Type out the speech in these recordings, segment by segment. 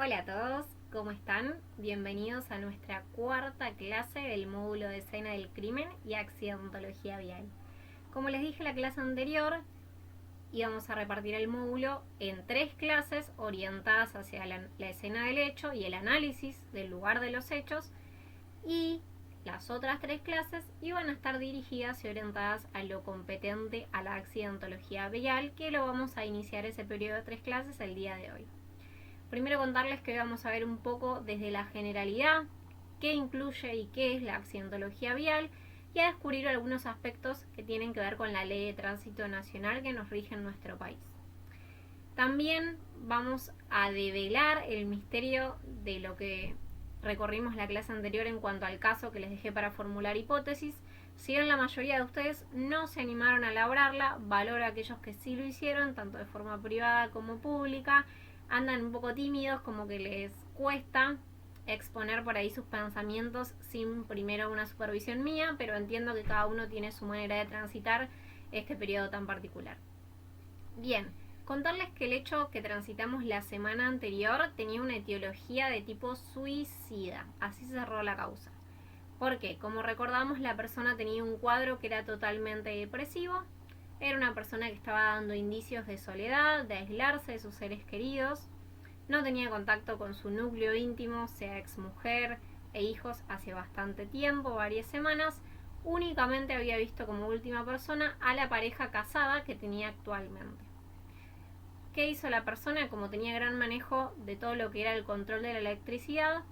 Hola a todos, ¿cómo están? Bienvenidos a nuestra cuarta clase del módulo de escena del crimen y accidentología vial. Como les dije en la clase anterior, íbamos a repartir el módulo en 3 clases orientadas hacia la escena del hecho y el análisis del lugar de los hechos, y las otras 3 clases iban a estar dirigidas y orientadas a lo competente a la accidentología vial, que lo vamos a iniciar ese periodo de 3 clases el día de hoy. Primero contarles que hoy vamos a ver un poco desde la generalidad qué incluye y qué es la accidentología vial, y a descubrir algunos aspectos que tienen que ver con la ley de tránsito nacional que nos rige en nuestro país. También vamos a develar el misterio de lo que recorrimos la clase anterior en cuanto al caso que les dejé para formular hipótesis. Si bien la mayoría de ustedes no se animaron a elaborarla, valoro a aquellos que sí lo hicieron, tanto de forma privada como pública. Andan un poco tímidos, como que les cuesta exponer por ahí sus pensamientos sin primero una supervisión mía, pero entiendo que cada uno tiene su manera de transitar este periodo tan particular. Bien, contarles que el hecho que transitamos la semana anterior tenía una etiología de tipo suicida, así se cerró la causa. Porque, como recordamos, la persona tenía un cuadro que era totalmente depresivo, era una persona que estaba dando indicios de soledad, de aislarse de sus seres queridos, no tenía contacto con su núcleo íntimo, sea exmujer e hijos, hace bastante tiempo, varias semanas. Únicamente había visto como última persona a la pareja casada que tenía actualmente. ¿Qué hizo la persona? Como tenía gran manejo de todo lo que era el control de la electricidad,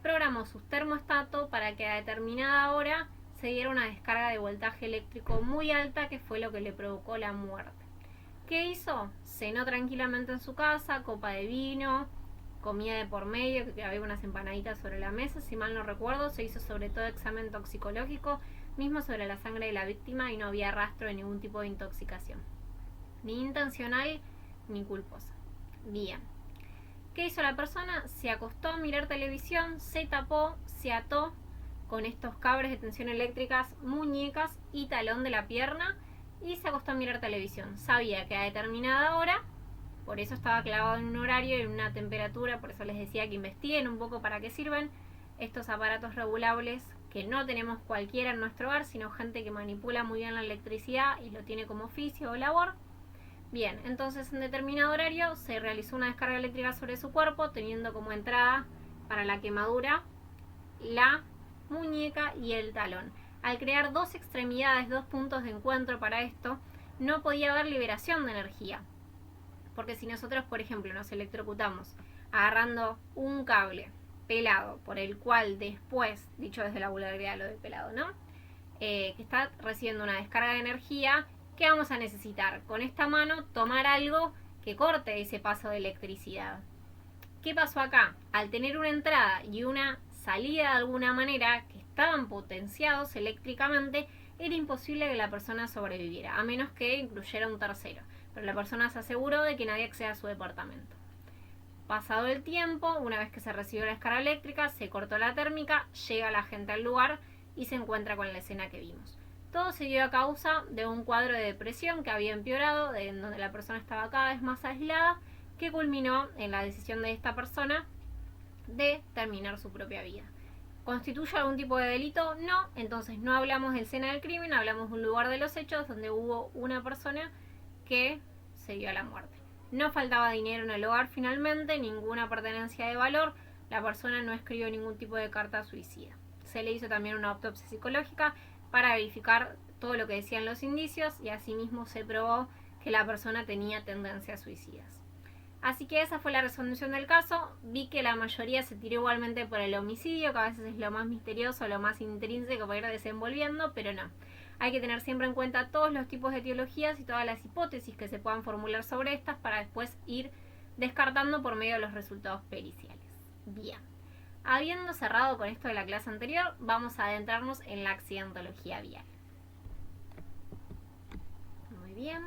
programó sus termostatos para que a determinada hora se diera una descarga de voltaje eléctrico muy alta, que fue lo que le provocó la muerte. ¿Qué hizo? Cenó tranquilamente en su casa, copa de vino, comida de por medio, que había unas empanaditas sobre la mesa, si mal no recuerdo. Se hizo sobre todo examen toxicológico, mismo sobre la sangre de la víctima, y no había rastro de ningún tipo de intoxicación, ni intencional ni culposa. Bien. ¿Qué hizo la persona? Se acostó a mirar televisión, se tapó, se ató con estos cables de tensión eléctricas, muñecas y talón de la pierna, y se acostó a mirar televisión. Sabía que a determinada hora, por eso estaba clavado en un horario y en una temperatura, por eso les decía que investiguen un poco para qué sirven estos aparatos regulables, que no tenemos cualquiera en nuestro hogar, sino gente que manipula muy bien la electricidad y lo tiene como oficio o labor. Bien, entonces en determinado horario se realizó una descarga eléctrica sobre su cuerpo, teniendo como entrada para la quemadura la muñeca y el talón. Al crear dos extremidades, dos puntos de encuentro para esto, no podía haber liberación de energía. Porque si nosotros, por ejemplo, nos electrocutamos agarrando un cable pelado, por el cual después, dicho desde la vulgaridad lo de pelado, ¿no? Que está recibiendo una descarga de energía, ¿qué vamos a necesitar? Con esta mano tomar algo que corte ese paso de electricidad. ¿Qué pasó acá? Al tener una entrada y una salida de alguna manera que estaban potenciados eléctricamente, era imposible que la persona sobreviviera, a menos que incluyera un tercero. Pero la persona se aseguró de que nadie acceda a su departamento. Pasado el tiempo, una vez que se recibió la descarga eléctrica, se cortó la térmica, llega la gente al lugar y se encuentra con la escena que vimos. Todo se dio a causa de un cuadro de depresión que había empeorado, en donde la persona estaba cada vez más aislada, que culminó en la decisión de esta persona de terminar su propia vida. ¿Constituye algún tipo de delito? No, entonces no hablamos de escena del crimen, hablamos de un lugar de los hechos donde hubo una persona que se dio a la muerte. No faltaba dinero en el hogar finalmente, ninguna pertenencia de valor, la persona no escribió ningún tipo de carta suicida. Se le hizo también una autopsia psicológica para verificar todo lo que decían los indicios, y asimismo se probó que la persona tenía tendencias suicidas. Así que esa fue la resolución del caso. Vi que la mayoría se tiró igualmente por el homicidio, que a veces es lo más misterioso, lo más intrínseco para ir desenvolviendo, pero no. Hay que tener siempre en cuenta todos los tipos de etiologías y todas las hipótesis que se puedan formular sobre estas, para después ir descartando por medio de los resultados periciales. Bien. Habiendo cerrado con esto de la clase anterior, vamos a adentrarnos en la accidentología vial. Muy bien.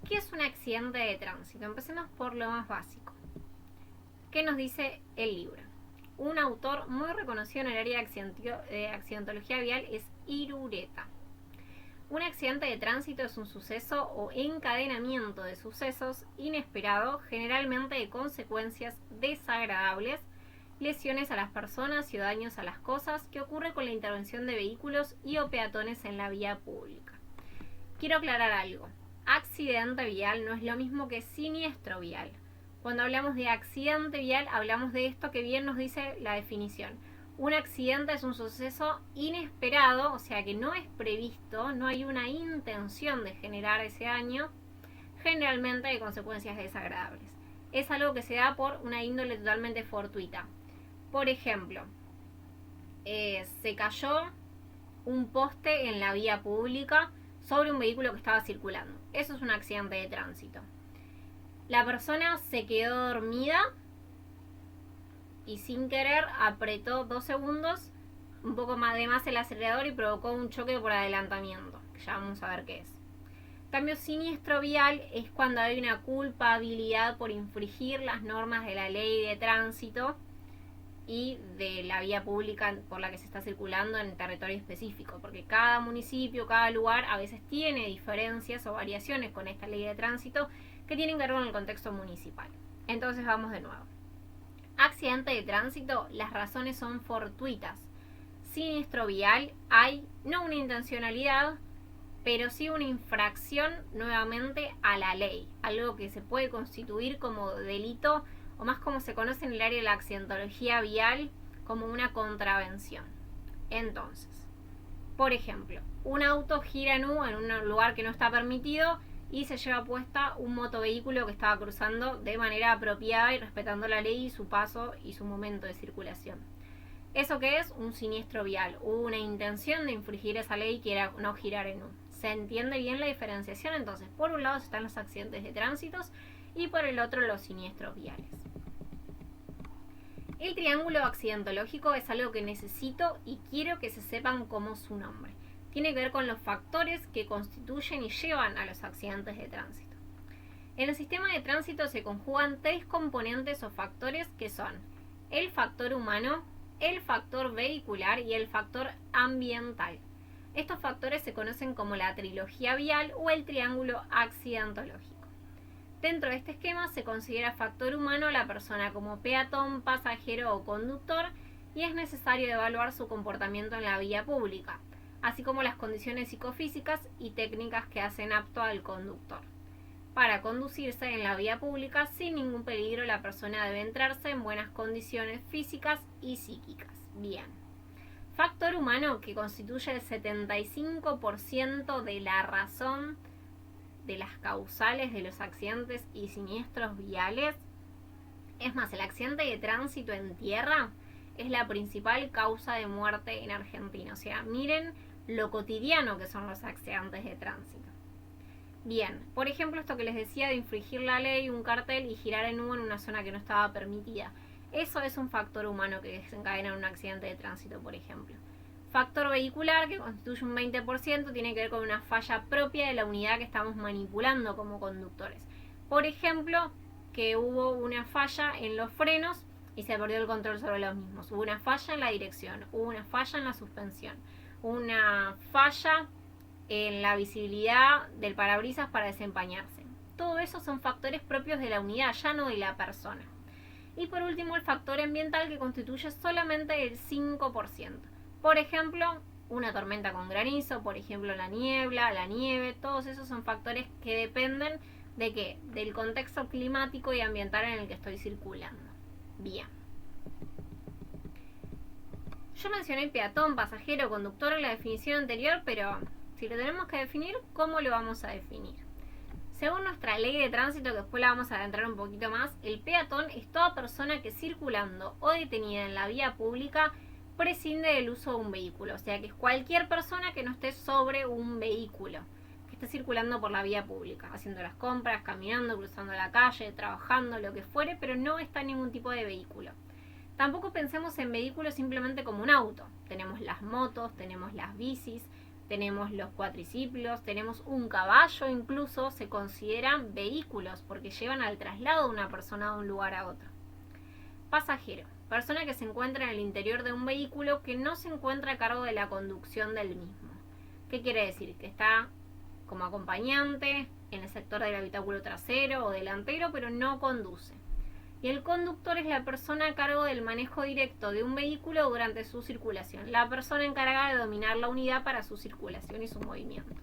¿Qué es un accidente de tránsito? Empecemos por lo más básico. ¿Qué nos dice el libro? Un autor muy reconocido en el área de accidentología vial es Irureta. Un accidente de tránsito es un suceso o encadenamiento de sucesos inesperado, generalmente de consecuencias desagradables, lesiones a las personas y daños a las cosas, que ocurre con la intervención de vehículos y o peatones en la vía pública. Quiero aclarar algo. Accidente vial no es lo mismo que siniestro vial. Cuando hablamos de accidente vial, hablamos de esto que bien nos dice la definición. Un accidente es un suceso inesperado, o sea que no es previsto, no hay una intención de generar ese daño, generalmente de consecuencias desagradables. Es algo que se da por una índole totalmente fortuita. Por ejemplo, se cayó un poste en la vía pública sobre un vehículo que estaba circulando. Eso es un accidente de tránsito. La persona se quedó dormida y sin querer apretó 2 segundos un poco más de más el acelerador y provocó un choque por adelantamiento, que ya vamos a ver qué es. Cambio siniestro vial es cuando hay una culpabilidad por infringir las normas de la ley de tránsito y de la vía pública por la que se está circulando en territorio específico, porque cada municipio, cada lugar a veces tiene diferencias o variaciones con esta ley de tránsito que tienen que ver con el contexto municipal. Entonces vamos de nuevo. Accidente de tránsito, las razones son fortuitas. Siniestro vial, hay no una intencionalidad, pero sí una infracción nuevamente a la ley, algo que se puede constituir como delito o más como se conoce en el área de la accidentología vial como una contravención. Entonces, por ejemplo, un auto gira en U en un lugar que no está permitido y se lleva puesta un motovehículo que estaba cruzando de manera apropiada y respetando la ley y su paso y su momento de circulación. ¿Eso qué es? Un siniestro vial. Hubo una intención de infringir esa ley que era no girar en U. ¿Se entiende bien la diferenciación? Entonces, por un lado están los accidentes de tránsitos y por el otro los siniestros viales. El triángulo accidentológico es algo que necesito y quiero que se sepan como su nombre. Tiene que ver con los factores que constituyen y llevan a los accidentes de tránsito. En el sistema de tránsito se conjugan 3 componentes o factores que son el factor humano, el factor vehicular y el factor ambiental. Estos factores se conocen como la trilogía vial o el triángulo accidentológico. Dentro de este esquema se considera factor humano a la persona como peatón, pasajero o conductor y es necesario evaluar su comportamiento en la vía pública, así como las condiciones psicofísicas y técnicas que hacen apto al conductor. Para conducirse en la vía pública sin ningún peligro, la persona debe entrarse en buenas condiciones físicas y psíquicas. Bien. Factor humano, que constituye el 75% de la razón de las causales de los accidentes y siniestros viales. Es más, el accidente de tránsito en tierra es la principal causa de muerte en Argentina. O sea, miren lo cotidiano que son los accidentes de tránsito. Bien, por ejemplo, esto que les decía de infringir la ley, un cartel y girar en U en una zona que no estaba permitida. Eso es un factor humano que desencadena un accidente de tránsito, por ejemplo. Factor vehicular, que constituye un 20%, tiene que ver con una falla propia de la unidad que estamos manipulando como conductores. Por ejemplo, que hubo una falla en los frenos y se perdió el control sobre los mismos. Hubo una falla en la dirección, hubo una falla en la suspensión, una falla en la visibilidad del parabrisas para desempañarse. Todo eso son factores propios de la unidad, ya no de la persona. Y por último, el factor ambiental, que constituye solamente el 5%. Por ejemplo, una tormenta con granizo, por ejemplo la niebla, la nieve, todos esos son factores que dependen de ¿qué? Del contexto climático y ambiental en el que estoy circulando. Bien. Yo mencioné peatón, pasajero, conductor en la definición anterior, pero si lo tenemos que definir, ¿cómo lo vamos a definir? Según nuestra ley de tránsito, que después la vamos a adentrar un poquito más, el peatón es toda persona que circulando o detenida en la vía pública prescinde del uso de un vehículo. O sea que es cualquier persona que no esté sobre un vehículo, que esté circulando por la vía pública, haciendo las compras, caminando, cruzando la calle, trabajando, lo que fuere, pero no está en ningún tipo de vehículo. Tampoco pensemos en vehículos simplemente como un auto. Tenemos las motos, tenemos las bicis, tenemos los cuatriciclos, tenemos un caballo, incluso se consideran vehículos porque llevan al traslado de una persona de un lugar a otro. Pasajero, persona que se encuentra en el interior de un vehículo que no se encuentra a cargo de la conducción del mismo, ¿Qué quiere decir? Que está como acompañante en el sector del habitáculo trasero o delantero, pero no conduce. Y el conductor es la persona a cargo del manejo directo de un vehículo durante su circulación, la persona encargada de dominar la unidad para su circulación y su movimiento.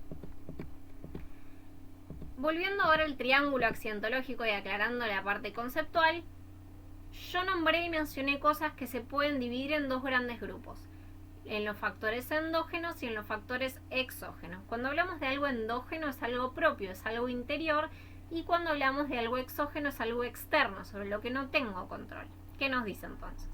Volviendo ahora al triángulo accidentológico y aclarando la parte conceptual, yo nombré y mencioné cosas que se pueden dividir en dos grandes grupos, en los factores endógenos y en los factores exógenos. Cuando hablamos de algo endógeno es algo propio, es algo interior, y cuando hablamos de algo exógeno es algo externo, sobre lo que no tengo control. ¿Qué nos dice entonces?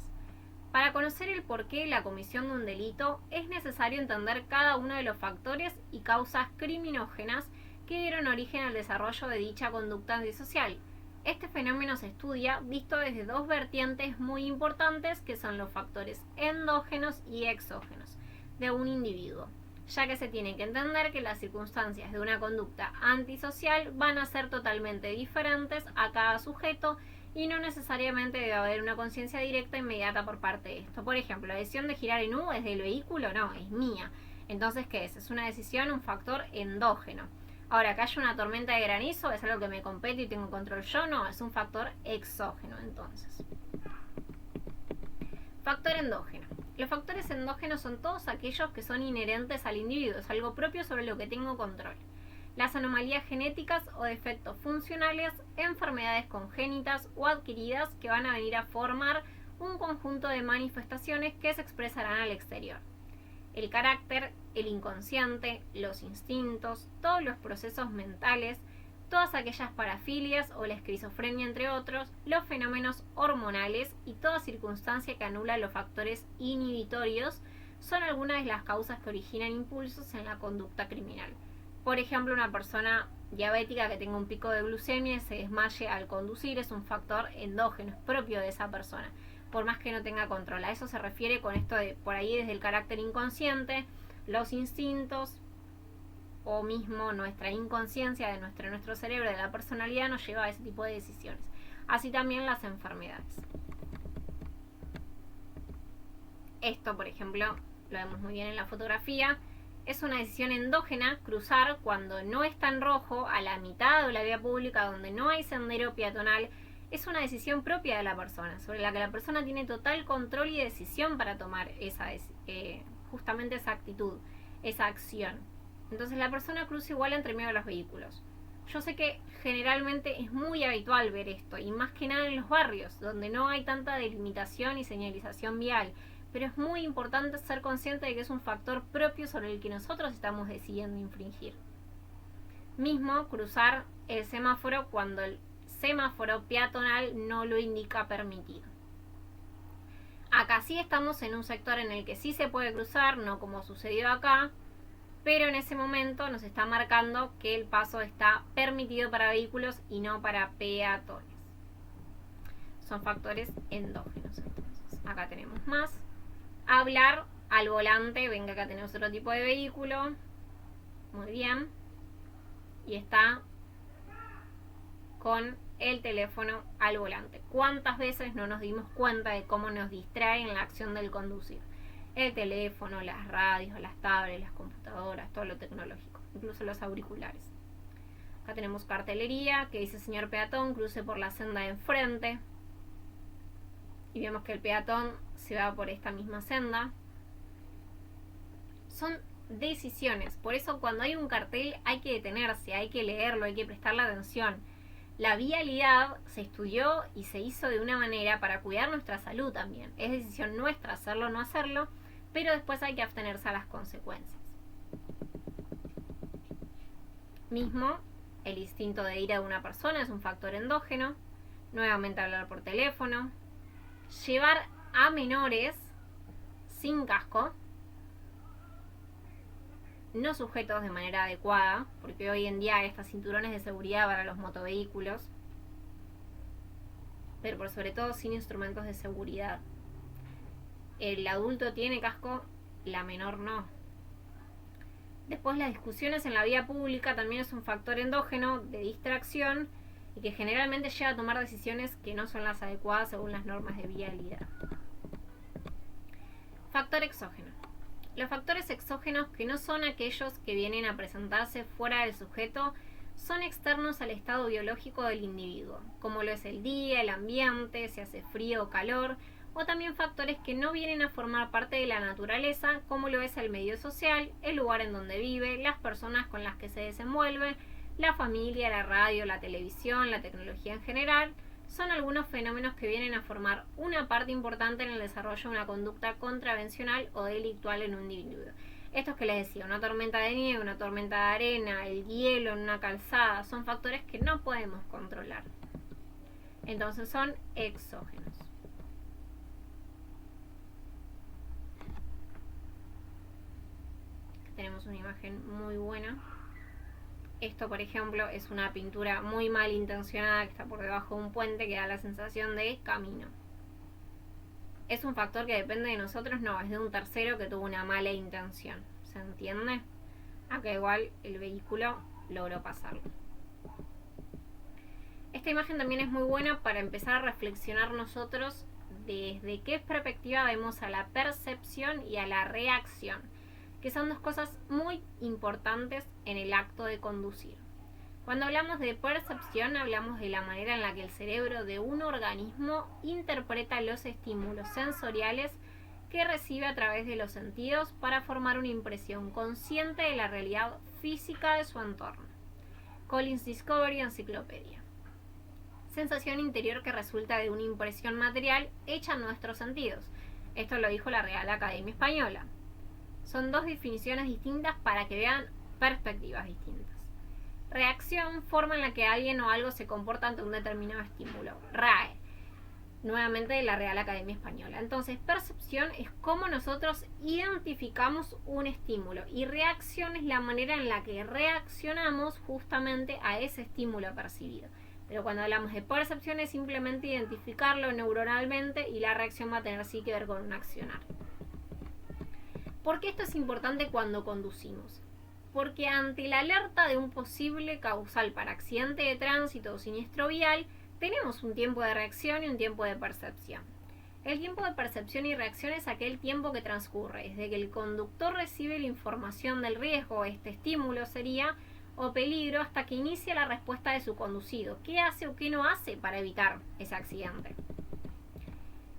Para conocer el porqué de la comisión de un delito es necesario entender cada uno de los factores y causas criminógenas que dieron origen al desarrollo de dicha conducta antisocial. Este fenómeno se estudia visto desde dos vertientes muy importantes que son los factores endógenos y exógenos de un individuo, ya que se tiene que entender que las circunstancias de una conducta antisocial van a ser totalmente diferentes a cada sujeto y no necesariamente debe haber una conciencia directa e inmediata por parte de esto. Por ejemplo, la decisión de girar en U es del vehículo, no, es mía. Entonces, ¿qué es? Es una decisión, un factor endógeno. Ahora, que haya una tormenta de granizo, ¿es algo que me compete y tengo control yo? No, es un factor exógeno, entonces. Factor endógeno. Los factores endógenos son todos aquellos que son inherentes al individuo, es algo propio sobre lo que tengo control. Las anomalías genéticas o defectos funcionales, enfermedades congénitas o adquiridas que van a venir a formar un conjunto de manifestaciones que se expresarán al exterior. El carácter, el inconsciente, los instintos, todos los procesos mentales, todas aquellas parafilias o la esquizofrenia entre otros, los fenómenos hormonales y toda circunstancia que anula los factores inhibitorios son algunas de las causas que originan impulsos en la conducta criminal. Por ejemplo, una persona diabética que tenga un pico de glucemia y se desmaye al conducir es un factor endógeno, es propio de esa persona, por más que no tenga control. A eso se refiere con esto de por ahí desde el carácter inconsciente, los instintos o mismo nuestra inconsciencia de nuestro cerebro, de la personalidad, nos lleva a ese tipo de decisiones. Así también las enfermedades. Esto, por ejemplo, lo vemos muy bien en la fotografía. Es una decisión endógena cruzar cuando no está en rojo a la mitad de la vía pública donde no hay sendero peatonal. Es una decisión propia de la persona, sobre la que la persona tiene total control y decisión para tomar justamente esa actitud, esa acción. Entonces la persona cruza igual entre medio de los vehículos. Yo sé que generalmente es muy habitual ver esto, y más que nada en los barrios, donde no hay tanta delimitación y señalización vial. Pero es muy importante ser consciente de que es un factor propio sobre el que nosotros estamos decidiendo infringir. Mismo cruzar el semáforo cuando el semáforo peatonal no lo indica permitido. Acá sí estamos en un sector en el que sí se puede cruzar, no como sucedió acá, pero en ese momento nos está marcando que el paso está permitido para vehículos y no para peatones. Son factores endógenos entonces. Acá tenemos más. Hablar al volante, venga, acá tenemos otro tipo de vehículo. Muy bien. Y está con el teléfono al volante. ¿Cuántas veces no nos dimos cuenta de cómo nos distraen la acción del conducir? El teléfono, las radios, las tablets, las computadoras, todo lo tecnológico, incluso los auriculares. Acá tenemos cartelería que dice: señor peatón, cruce por la senda de enfrente. Y vemos que el peatón se va por esta misma senda. Son decisiones, por eso cuando hay un cartel hay que detenerse, hay que leerlo, hay que prestarle atención. La vialidad se estudió y se hizo de una manera para cuidar nuestra salud también. Es decisión nuestra hacerlo o no hacerlo, pero después hay que abstenerse a las consecuencias. Mismo, el instinto de ira de una persona es un factor endógeno. Nuevamente, hablar por teléfono. Llevar a menores sin casco, no sujetos de manera adecuada, porque hoy en día hay estas cinturones de seguridad para los motovehículos, pero por sobre todo sin instrumentos de seguridad. El adulto tiene casco, la menor no. Después, las discusiones en la vía pública también es un factor endógeno de distracción y que generalmente lleva a tomar decisiones que no son las adecuadas según las normas de vialidad. Factor exógeno. Los factores exógenos, que no son aquellos que vienen a presentarse fuera del sujeto, son externos al estado biológico del individuo, como lo es el día, el ambiente, si hace frío o calor, o también factores que no vienen a formar parte de la naturaleza, como lo es el medio social, el lugar en donde vive, las personas con las que se desenvuelve, la familia, la radio, la televisión, la tecnología en general. Son algunos fenómenos que vienen a formar una parte importante en el desarrollo de una conducta contravencional o delictual en un individuo. Estos que les decía, una tormenta de nieve, una tormenta de arena, el hielo en una calzada, son factores que no podemos controlar. Entonces son exógenos. Tenemos una imagen muy buena. Esto, por ejemplo, es una pintura muy mal intencionada que está por debajo de un puente que da la sensación de camino. ¿Es un factor que depende de nosotros? No, es de un tercero que tuvo una mala intención. ¿Se entiende? Acá igual el vehículo logró pasarlo. Esta imagen también es muy buena para empezar a reflexionar nosotros desde qué perspectiva vemos a la percepción y a la reacción, que son dos cosas muy importantes en el acto de conducir. Cuando hablamos de percepción, hablamos de la manera en la que el cerebro de un organismo interpreta los estímulos sensoriales que recibe a través de los sentidos para formar una impresión consciente de la realidad física de su entorno. Collins Discovery Encyclopedia. Sensación interior que resulta de una impresión material hecha en nuestros sentidos. Esto lo dijo la Real Academia Española. Son dos definiciones distintas para que vean perspectivas distintas. Reacción, forma en la que alguien o algo se comporta ante un determinado estímulo. RAE, nuevamente de la Real Academia Española. Entonces, percepción es cómo nosotros identificamos un estímulo y reacción es la manera en la que reaccionamos justamente a ese estímulo percibido. Pero cuando hablamos de percepción es simplemente identificarlo neuronalmente y la reacción va a tener sí que ver con un accionar. ¿Por qué esto es importante cuando conducimos? Porque ante la alerta de un posible causal para accidente de tránsito o siniestro vial, tenemos un tiempo de reacción y un tiempo de percepción. El tiempo de percepción y reacción es aquel tiempo que transcurre desde que el conductor recibe la información del riesgo, este estímulo sería, o peligro, hasta que inicia la respuesta de su conducido. ¿Qué hace o qué no hace para evitar ese accidente?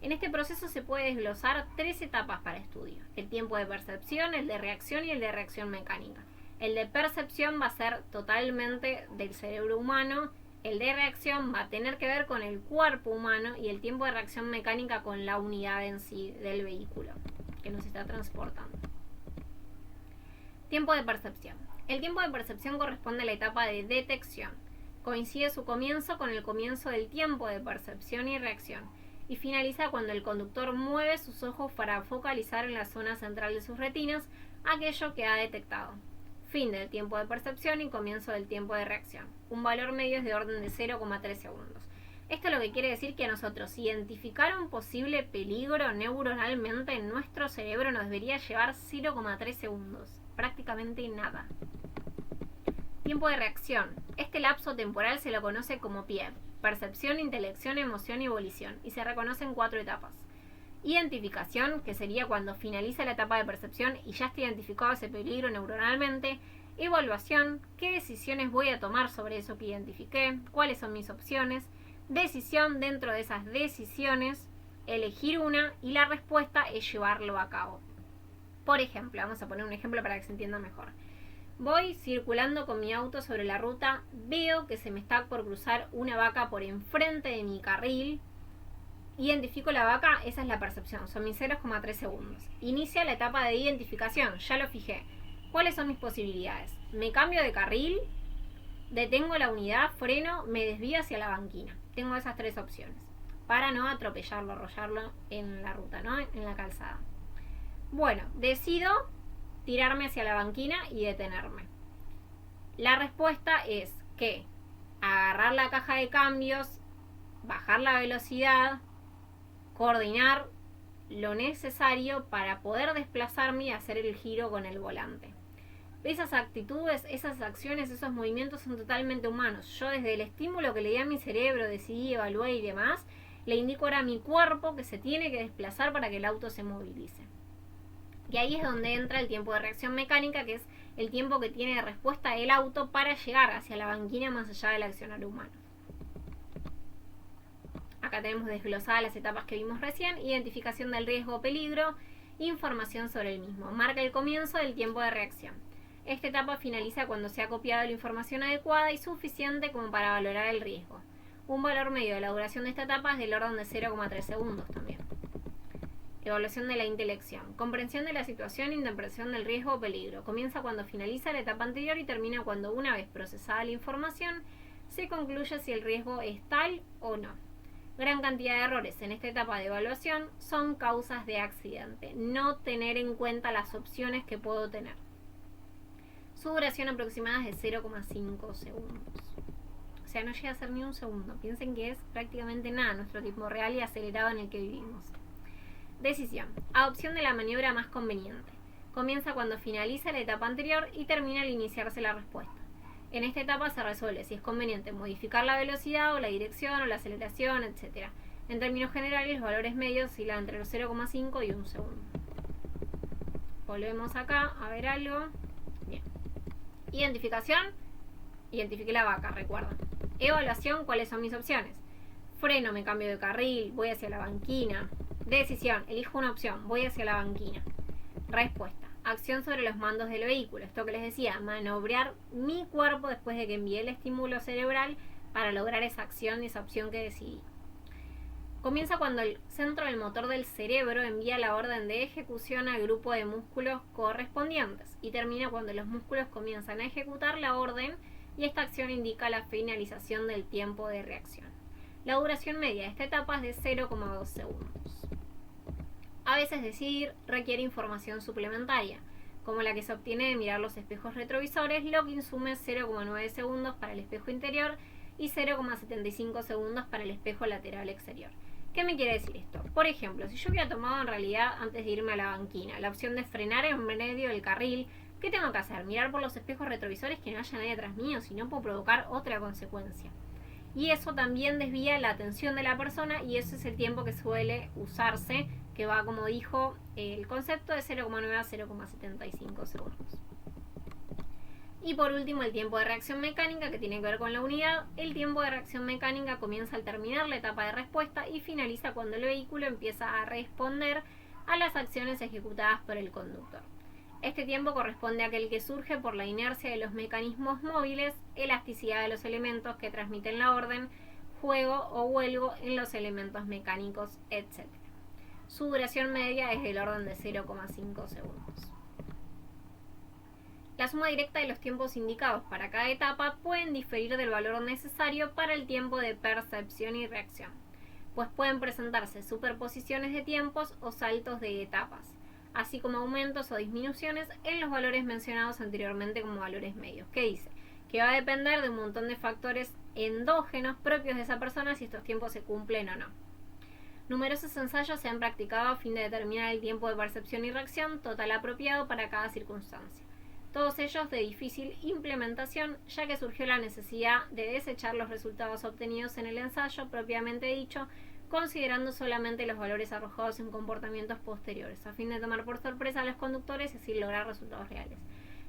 En este proceso se puede desglosar 3 etapas para estudio: el tiempo de percepción, el de reacción y el de reacción mecánica. El de percepción va a ser totalmente del cerebro humano, el de reacción va a tener que ver con el cuerpo humano y el tiempo de reacción mecánica con la unidad en sí del vehículo que nos está transportando. Tiempo de percepción. El tiempo de percepción corresponde a la etapa de detección. Coincide su comienzo con el comienzo del tiempo de percepción y reacción y finaliza cuando el conductor mueve sus ojos para focalizar en la zona central de sus retinas aquello que ha detectado. Fin del tiempo de percepción y comienzo del tiempo de reacción. Un valor medio es de orden de 0,3 segundos. Esto lo que quiere decir que a nosotros identificar un posible peligro neuronalmente en nuestro cerebro nos debería llevar 0,3 segundos. Prácticamente nada. Tiempo de reacción. Este lapso temporal se lo conoce como PIE: percepción, intelección, emoción y volición, y se reconoce en 4 etapas. Identificación, que sería cuando finaliza la etapa de percepción y ya está identificado ese peligro neuronalmente. Evaluación, qué decisiones voy a tomar sobre eso que identifiqué, cuáles son mis opciones. Decisión, dentro de esas decisiones, elegir una y la respuesta es llevarlo a cabo. Por ejemplo, vamos a poner un ejemplo para que se entienda mejor. Voy circulando con mi auto sobre la ruta, veo que se me está por cruzar una vaca por enfrente de mi carril. Identifico la vaca, esa es la percepción, son mis 0,3 segundos. Inicia la etapa de identificación, ya lo fijé. ¿Cuáles son mis posibilidades? Me cambio de carril, detengo la unidad, freno, me desvío hacia la banquina. Tengo esas 3 opciones para no atropellarlo, arrollarlo en la ruta, ¿no? En la calzada. Bueno, decido tirarme hacia la banquina y detenerme. La respuesta es que agarrar la caja de cambios, bajar la velocidad, coordinar lo necesario para poder desplazarme y hacer el giro con el volante. Esas actitudes, esas acciones, esos movimientos son totalmente humanos. Yo desde el estímulo que le di a mi cerebro, decidí, evalué y demás, le indico ahora a mi cuerpo que se tiene que desplazar para que el auto se movilice. Y ahí es donde entra el tiempo de reacción mecánica, que es el tiempo que tiene de respuesta el auto para llegar hacia la banquina más allá del accionar humano. Acá tenemos desglosadas las etapas que vimos recién: identificación del riesgo o peligro, información sobre el mismo. Marca el comienzo del tiempo de reacción. Esta etapa finaliza cuando se ha copiado la información adecuada y suficiente como para valorar el riesgo. Un valor medio de la duración de esta etapa es del orden de 0,3 segundos también. Evaluación de la intelección. Comprensión de la situación e interpretación del riesgo o peligro. Comienza cuando finaliza la etapa anterior y termina cuando, una vez procesada la información, se concluye si el riesgo es tal o no. Gran cantidad de errores en esta etapa de evaluación son causas de accidente. No tener en cuenta las opciones que puedo tener. Su duración aproximada es de 0,5 segundos. O sea, no llega a ser ni un segundo. Piensen que es prácticamente nada nuestro tiempo real y acelerado en el que vivimos. Decisión. Adopción de la maniobra más conveniente. Comienza cuando finaliza la etapa anterior y termina al iniciarse la respuesta. En esta etapa se resuelve si es conveniente modificar la velocidad o la dirección o la aceleración, etc. En términos generales, los valores medios oscilan entre los 0,5 y 1 segundo. Volvemos acá a ver algo. Bien. Identificación. Identifiqué la vaca, recuerda. Evaluación, ¿cuáles son mis opciones? Freno, me cambio de carril, voy hacia la banquina. Decisión, elijo una opción, voy hacia la banquina. Respuesta, acción sobre los mandos del vehículo. Esto que les decía, manobrear mi cuerpo después de que envié el estímulo cerebral para lograr esa acción, esa opción que decidí. Comienza cuando el centro del motor del cerebro envía la orden de ejecución al grupo de músculos correspondientes y termina cuando los músculos comienzan a ejecutar la orden y esta acción indica la finalización del tiempo de reacción. La duración media de esta etapa es de 0,2 segundos. A veces decidir requiere información suplementaria, como la que se obtiene de mirar los espejos retrovisores, lo que insume 0,9 segundos para el espejo interior y 0,75 segundos para el espejo lateral exterior. ¿Qué me quiere decir esto? Por ejemplo, si yo hubiera tomado en realidad, antes de irme a la banquina, la opción de frenar en medio del carril, ¿qué tengo que hacer? Mirar por los espejos retrovisores que no haya nadie atrás mío, si no puedo provocar otra consecuencia. Y eso también desvía la atención de la persona y ese es el tiempo que suele usarse, que va, como dijo el concepto, de 0,9 a 0,75 segundos. Y por último, el tiempo de reacción mecánica, que tiene que ver con la unidad. El tiempo de reacción mecánica comienza al terminar la etapa de respuesta y finaliza cuando el vehículo empieza a responder a las acciones ejecutadas por el conductor. Este tiempo corresponde a aquel que surge por la inercia de los mecanismos móviles, elasticidad de los elementos que transmiten la orden, juego o vuelvo en los elementos mecánicos, etc. Su duración media es del orden de 0,5 segundos. La suma directa de los tiempos indicados para cada etapa pueden diferir del valor necesario para el tiempo de percepción y reacción, pues pueden presentarse superposiciones de tiempos o saltos de etapas, así como aumentos o disminuciones en los valores mencionados anteriormente como valores medios. ¿Qué dice? Que va a depender de un montón de factores endógenos propios de esa persona si estos tiempos se cumplen o no. Numerosos ensayos se han practicado a fin de determinar el tiempo de percepción y reacción total apropiado para cada circunstancia. Todos ellos de difícil implementación, ya que surgió la necesidad de desechar los resultados obtenidos en el ensayo propiamente dicho, considerando solamente los valores arrojados en comportamientos posteriores, a fin de tomar por sorpresa a los conductores y así lograr resultados reales.